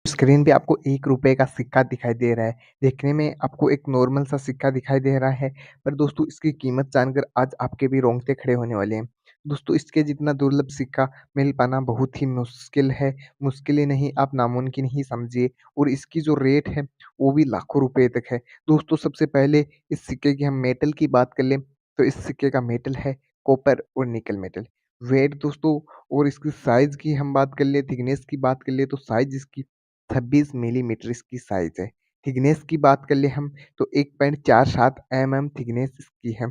Screen पे आपको ₹1 का सिक्का दिखाई दे रहा है। देखने में आपको एक नॉर्मल सा सिक्का दिखाई दे रहा है, पर दोस्तों इसकी कीमत जानकर आज आपके भी रोंगटे खड़े होने वाले हैं। दोस्तों इसके जितना दुर्लभ सिक्का मिल पाना बहुत ही मुश्किल है, मुश्किल ही नहीं आप नामुमकिन ही समझिए और इसकी जो रेट है वो भी लाखों रुपए तक है। दोस्तों सबसे पहले इस सिक्के की हम मेटल की बात कर लें, तो इस सिक्के का मेटल है कॉपर और निकल मेटल। वेट दोस्तों और इसकी साइज़ की हम बात कर लें, थिकनेस की बात कर लें तो साइज़ इसकी 26 मिलीमीटर इसकी साइज़ है। थिकनेस की बात कर लें हम तो 1.47 थिकनेस इसकी है।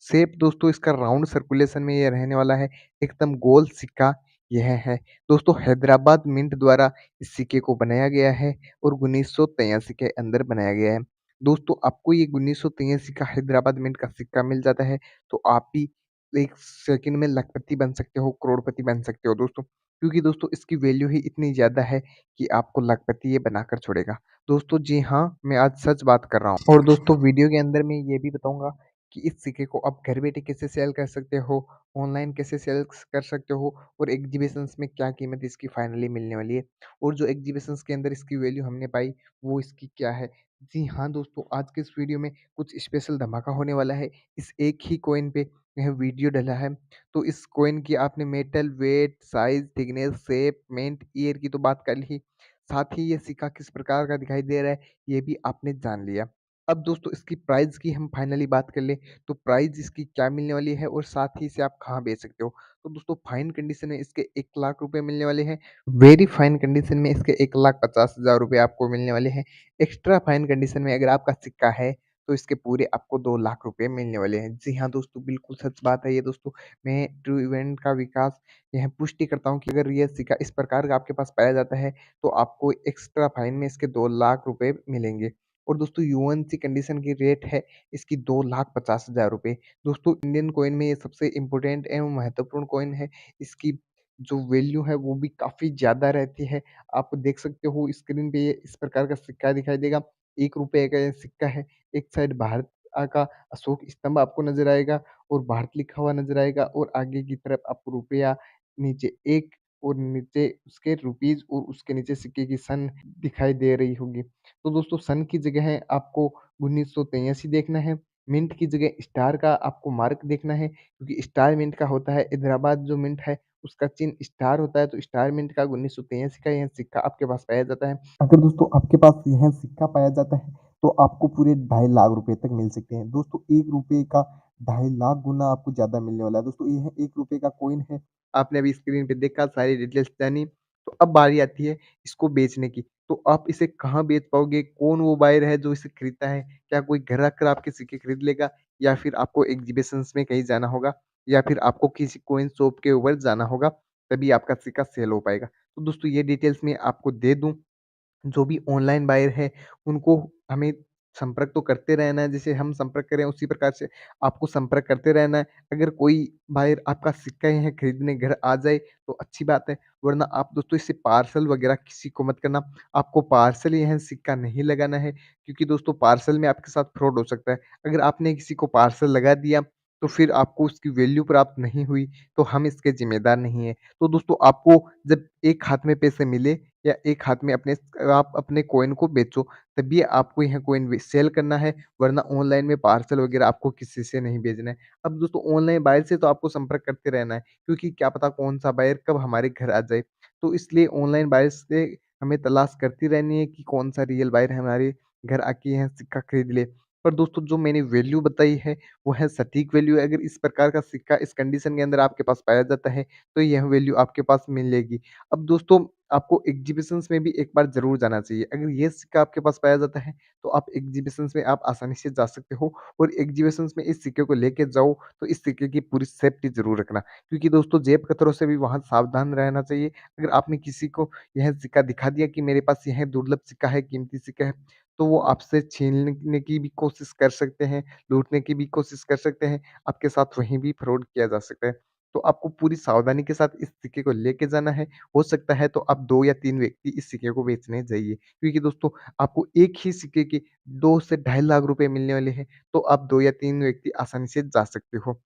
शेप दोस्तों इसका राउंड सर्कुलेशन में ये रहने वाला है, एकदम गोल सिक्का यह है। दोस्तों हैदराबाद मिंट द्वारा इस सिक्के को बनाया गया है और 1983 के अंदर बनाया गया है। दोस्तों आपको ये 1983 का हैदराबाद मिंट का सिक्का मिल जाता है, तो आप भी 1 सेकंड में लखपति बन सकते हो, करोड़पति बन सकते हो दोस्तों। क्योंकि दोस्तों इसकी वैल्यू ही इतनी ज़्यादा है कि आपको लखपति ये बनाकर छोड़ेगा। दोस्तों जी हाँ, मैं आज सच बात कर रहा हूँ और दोस्तों वीडियो के अंदर मैं ये भी बताऊँगा कि इस सिक्के को आप घर बैठे कैसे सेल कर सकते हो, ऑनलाइन कैसे सेल कर सकते हो और एग्ज़िबिशन्स में क्या कीमत इसकी फाइनली मिलने वाली है और जो एग्ज़िबिशन्स के अंदर इसकी वैल्यू हमने पाई, वो इसकी क्या है। जी हाँ दोस्तों, आज के इस वीडियो में कुछ स्पेशल धमाका होने वाला है। इस एक ही कॉइन पे यह वीडियो डला है, तो इस कॉइन की आपने metal, weight, size, thickness, shape, mint, year की तो बात कर ली, साथ ही ये सिक्का किस प्रकार का दिखाई दे रहा है, ये भी आपने जान लिया। अब दोस्तों इसकी प्राइस की हम फाइनली बात कर लें, तो प्राइस इसकी क्या मिलने वाली है और साथ ही इसे आप कहाँ बेच सकते हो। तो दोस्तों फाइन कंडीशन में इसके 1 लाख रुपए मिलने वाले हैं, वेरी फाइन कंडीशन में इसके 1,50,000 रुपए आपको मिलने वाले हैं, एक्स्ट्रा फाइन कंडीशन में अगर आपका सिक्का है, तो इसके पूरे आपको 2 लाख रुपए मिलने वाले हैं। जी हाँ दोस्तों, बिल्कुल सच बात है ये दोस्तों। मैं ट्रू इवेंट का विकास यह पुष्टि करता हूँ कि अगर ये सिक्का इस प्रकार का आपके पास पाया जाता है, तो आपको एक्स्ट्रा फाइन में इसके 2 लाख रुपए मिलेंगे। और दोस्तों यूएनसी कंडीशन की रेट है इसकी 2,50,000 रुपए। दोस्तों इंडियन कॉइन में ये सबसे इम्पोर्टेंट एवं महत्वपूर्ण कॉइन है। इसकी जो वैल्यू है वो भी काफ़ी ज़्यादा रहती है। आप देख सकते हो स्क्रीन पे ये इस प्रकार का सिक्का दिखाई देगा। ₹1 का ये सिक्का है। एक साइड भारत का अशोक स्तंभ आपको नज़र आएगा और भारत लिखा हुआ नज़र आएगा और आगे की तरफ आपको रुपया, नीचे 1 और नीचे उसके रुपीज़ और उसके नीचे सिक्के की सन दिखाई दे रही होगी। तो दोस्तों सन की जगह आपको 1983 देखना है, मिंट की जगह स्टार का आपको मार्क देखना है क्योंकि स्टार मिंट का होता है, हैदराबाद जो मिंट है उसका चिन्ह स्टार होता है, तो स्टार मिंट का 1983 का यह सिक्का आपके पास पाया जाता है। अगर दोस्तों आपके पास यह सिक्का पाया जाता है, तो आपको पूरे 2.5 लाख रुपए तक मिल सकते हैं। दोस्तों ₹1 का 2.5 लाख गुना आपको ज़्यादा मिलने वाला है। दोस्तों यह ₹1 का कॉइन है, आपने अभी स्क्रीन पे देखा, सारी डिटेल्स जानी, तो अब बारी आती है इसको बेचने की। तो आप इसे कहाँ बेच पाओगे? कौन वो बायर है जो इसे खरीदता है? क्या कोई घर आकर आपके सिक्के खरीद लेगा या फिर आपको एग्ज़िबिशन्स में कहीं जाना होगा या फिर आपको किसी कॉइन शॉप के ऊपर जाना होगा, तभी आपका सिक्का सेल हो पाएगा। तो दोस्तों ये डिटेल्स मैं आपको दे दूँ, जो भी ऑनलाइन बायर है, उनको हमें संपर्क तो करते रहना है, जैसे हम संपर्क करें उसी प्रकार से आपको संपर्क करते रहना है। अगर कोई बायर आपका सिक्का यहाँ खरीदने घर आ जाए तो अच्छी बात है, वरना आप दोस्तों इसे पार्सल वगैरह किसी को मत करना। आपको पार्सल यहाँ सिक्का नहीं लगाना है क्योंकि दोस्तों पार्सल में आपके साथ फ्रॉड हो सकता है। अगर आपने किसी को पार्सल लगा दिया, तो फिर आपको उसकी वैल्यू प्राप्त नहीं हुई, तो हम इसके ज़िम्मेदार नहीं हैं। तो दोस्तों आपको जब एक हाथ में पैसे मिले या एक हाथ में आप अपने कॉइन को बेचो, तभी आपको यह कॉइन सेल करना है, वरना ऑनलाइन में पार्सल वगैरह आपको किसी से नहीं भेजना है। अब दोस्तों ऑनलाइन बायर से तो आपको संपर्क करते रहना है, क्योंकि क्या पता कौन-सा बायर कब हमारे घर आ जाए। तो इसलिए ऑनलाइन बायर से हमें तलाश करती रहनी है कि कौन-सा रियल बायर हमारे घर आके यह सिक्का खरीद ले। पर दोस्तों जो मैंने वैल्यू बताई है, वो है सटीक वैल्यू है। अगर इस प्रकार का सिक्का इस कंडीशन के अंदर आपके पास पाया जाता है, तो यह वैल्यू आपके पास मिलेगी। अब दोस्तों आपको एग्ज़िबिशन्स में भी एक बार ज़रूर जाना चाहिए। अगर ये सिक्का आपके पास पाया जाता है, तो आप एग्ज़िबिशन्स में आप आसानी से जा सकते हो और एग्ज़िबिशन्स में इस सिक्के को लेके जाओ, तो इस सिक्के की पूरी सेफ्टी ज़रूर रखना। क्योंकि दोस्तों जेब कतरों से भी वहाँ सावधान रहना चाहिए। अगर आपने किसी को यह सिक्का दिखा दिया कि मेरे पास यह दुर्लभ सिक्का है, कीमती सिक्का है, तो वो आपसे छीनने की भी कोशिश कर सकते हैं, लूटने की भी कोशिश कर सकते हैं। आपके साथ वहीं भी फ्रॉड किया जा सकता है। तो आपको पूरी सावधानी के साथ इस सिक्के को लेके जाना है। हो सकता है तो आप 2 या 3 व्यक्ति इस सिक्के को बेचने जाइए। क्योंकि दोस्तों आपको एक ही सिक्के के 2 से 2.5 लाख रुपए मिलने वाले हैं, तो आप 2 या 3 व्यक्ति आसानी से जा सकते हो।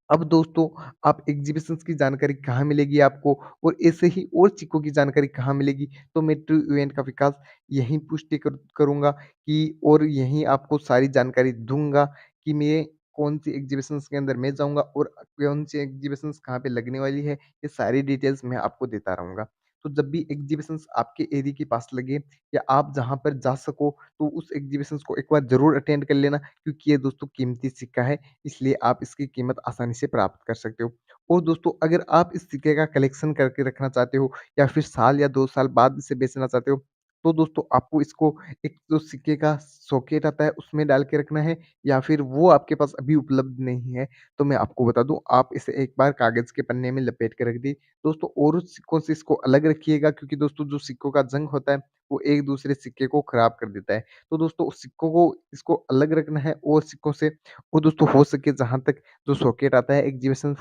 अब दोस्तों आप एग्ज़िबिशन्स की जानकारी कहाँ मिलेगी आपको और ऐसे ही और सिक्कों की जानकारी कहाँ मिलेगी? तो मैं ट्रू इवेंट का विकास यहीं पुष्टि करूँगा कि और यहीं आपको सारी जानकारी दूँगा कि मैं कौन-सी एग्ज़िबिशन्स के अंदर मैं जाऊँगा और कौन-सी एग्ज़िबिशन्स कहाँ पे लगने वाली है, ये सारी डिटेल्स मैं आपको देता रहूँगा। तो जब भी एग्ज़िबिशन्स आपके एरिया के पास लगे या आप जहाँ पर जा सको, तो उस एग्ज़िबिशन्स को एक बार ज़रूर अटेंड कर लेना क्योंकि ये दोस्तों कीमती सिक्का है। इसलिए आप इसकी कीमत आसानी से प्राप्त कर सकते हो। और दोस्तों अगर आप इस सिक्के का कलेक्शन करके रखना चाहते हो या फिर साल या 2 साल बाद इसे बेचना चाहते हो, तो दोस्तों आपको इसको एक जो सिक्के का सॉकेट आता है उसमें डाल के रखना है या फिर वो आपके पास अभी उपलब्ध नहीं है, तो मैं आपको बता दूँ आप इसे एक बार कागज़ के पन्ने में लपेट के रख दी। दोस्तों और सिक्कों से इसको अलग रखिएगा क्योंकि दोस्तों जो सिक्कों का ज़ंग होता है, वो एक दूसरे सिक्के को खराब कर देता है। तो दोस्तों उस सिक्कों को इसको अलग रखना है और सिक्कों से और दोस्तों हो सके जहाँ तक जो सॉकेट आता है एग्जीबिशन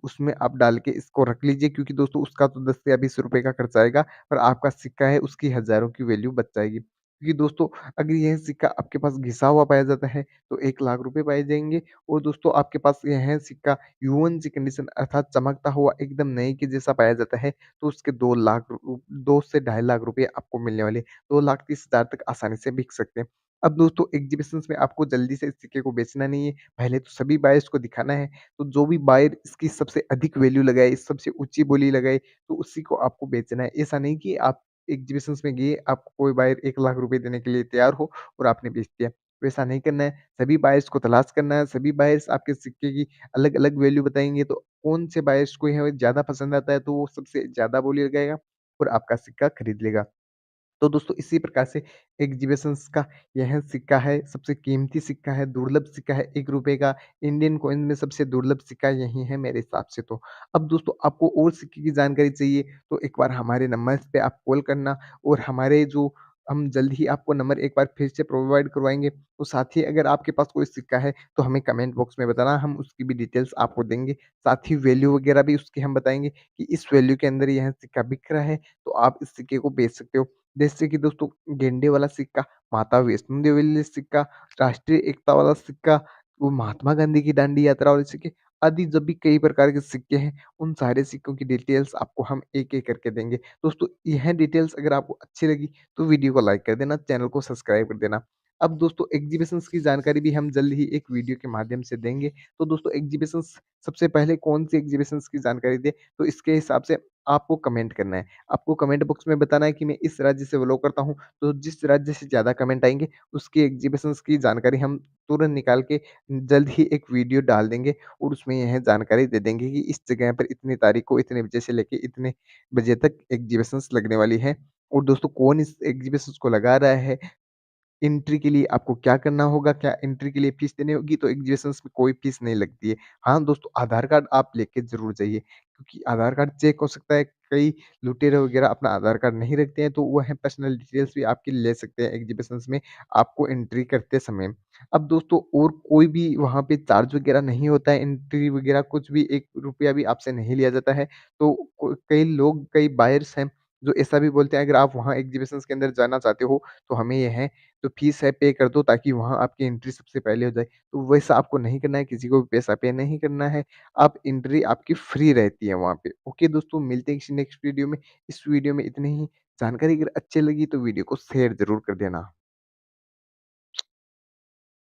उसमें आप डाल के इसको रख लीजिए क्योंकि दोस्तों उसका तो 10 या 20 रुपए का खर्चा आएगा, पर आपका सिक्का है उसकी हज़ारों की वैल्यू बच जाएगी। क्योंकि दोस्तों अगर यह सिक्का आपके पास घिसा हुआ पाया जाता है तो 1 लाख रुपए पाए जाएँगे और दोस्तों आपके पास यह सिक्का यूएन सी कंडीशन अर्थात चमकता हुआ एकदम नए के जैसा पाया जाता है, तो उसके 2 लाख 2 से ढाई लाख रुपए आपको मिलने वाले, 2,30,000 तक आसानी से बिक सकते हैं। अब दोस्तों एग्जीबिशन्स में आपको जल्दी से इस सिक्के को बेचना नहीं है, पहले तो सभी बायर्स को दिखाना है, तो जो भी बायर इसकी सबसे अधिक वैल्यू लगाए, सबसे ऊँची बोली लगाए, तो उसी को आपको बेचना है। ऐसा नहीं कि आप एग्जीबिशन्स में गए, आपको कोई बायर 1 लाख रुपए देने के लिए तैयार हो और आपने बेच दिया। वैसा नहीं करना है, सभी बायर्स को तलाश करना है, सभी बायर्स आपके सिक्के की अलग-अलग वैल्यू बताएँगे, तो कौन से बायर्स को यह ज़्यादा पसंद आता है, तो वो सबसे ज़्यादा बोली लगाएगा और आपका सिक्का खरीद लेगा। तो दोस्तों इसी प्रकार से एग्जीबिशन्स का यह सिक्का है, सबसे कीमती सिक्का है, दुर्लभ सिक्का है, ₹1 का इंडियन कॉइन में सबसे दुर्लभ सिक्का यही है मेरे हिसाब से तो। अब दोस्तों आपको और सिक्के की जानकारी चाहिए तो एक बार हमारे नंबर्स पे आप कॉल करना और हमारे जो हम जल्द ही आपको नंबर एक बार फिर से प्रोवाइड करवाएँगे। तो साथ ही अगर आपके पास कोई सिक्का है तो हमें कमेंट बॉक्स में बताना, हम उसकी भी डिटेल्स आपको देंगे। साथ ही वैल्यू वगैरह भी उसकी हम बताएँगे कि इस वैल्यू के अंदर यह सिक्का बिक रहा है, तो आप इस सिक्के को बेच सकते हो। जैसे कि दोस्तों गेंडे वाला सिक्का, माता वैष्णो देवी वाला सिक्का, राष्ट्रीय एकता वाला सिक्का, वो महात्मा गांधी की दांडी यात्रा वाले सिक्के आदि जब भी कई प्रकार के सिक्के हैं, उन सारे सिक्कों की डिटेल्स आपको हम एक-एक करके देंगे। दोस्तों यह डिटेल्स अगर आपको अच्छी लगी तो वीडियो को लाइक कर देना, चैनल को सब्सक्राइब कर देना। अब दोस्तों एग्जीबिशन्स की जानकारी भी हम जल्द ही एक वीडियो के माध्यम से देंगे। तो दोस्तों एग्जीबिशन्स सबसे पहले कौन-सी एग्जीबिशन्स की जानकारी दें, तो इसके हिसाब से आपको कमेंट करना है। आपको कमेंट बॉक्स में बताना है कि मैं इस राज्य से बिलॉन्ग करता हूँ, तो जिस राज्य से ज़्यादा कमेंट आएँगे, उसकी एग्ज़िबिशन्स की जानकारी हम तुरंत निकाल के जल्द ही एक वीडियो डाल देंगे और उसमें यह जानकारी दे देंगे कि इस जगह पर इतनी तारीख को इतने बजे से लेके इतने बजे तक एग्ज़िबिशन्स लगने वाली है। और दोस्तों कौन इस एग्ज़िबिशन्स को लगा रहा है, एंट्री के लिए आपको क्या करना होगा? क्या एंट्री के लिए फ़ीस देनी होगी? तो एग्जीबिशन्स में कोई फ़ीस नहीं लगती है। हाँ, दोस्तों आधार कार्ड आप लेके ज़रूर जाइए क्योंकि आधार कार्ड चेक हो सकता है, कई लुटेरे वगैरह अपना आधार कार्ड नहीं रखते हैं, तो वह पर्सनल डिटेल्स भी आपकी ले सकते हैं एग्जीबिशन्स में आपको एंट्री करते समय। अब दोस्तों और कोई भी वहाँ पे चार्ज वगैरह नहीं होता है, एंट्री वगैरह कुछ भी ₹1 भी आपसे नहीं लिया जाता है। तो को कई लोग, कई बायर्स हैं, जो ऐसा भी बोलते हैं अगर आप वहाँ एग्जीबिशन्स के अंदर जाना चाहते हो, तो हमें यह जो फ़ीस है पे कर दो ताकि वहाँ आपकी एंट्री सबसे पहले हो जाए। तो वैसा आपको नहीं करना है, किसी को भी पैसा पे नहीं करना है। आप एंट्री आपकी फ्री रहती है वहाँ पे। ओके दोस्तों, मिलते हैं किसी नेक्स्ट वीडियो में। इस वीडियो में इतनी ही जानकारी अगर अच्छी लगी तो वीडियो को शेयर ज़रूर कर देना।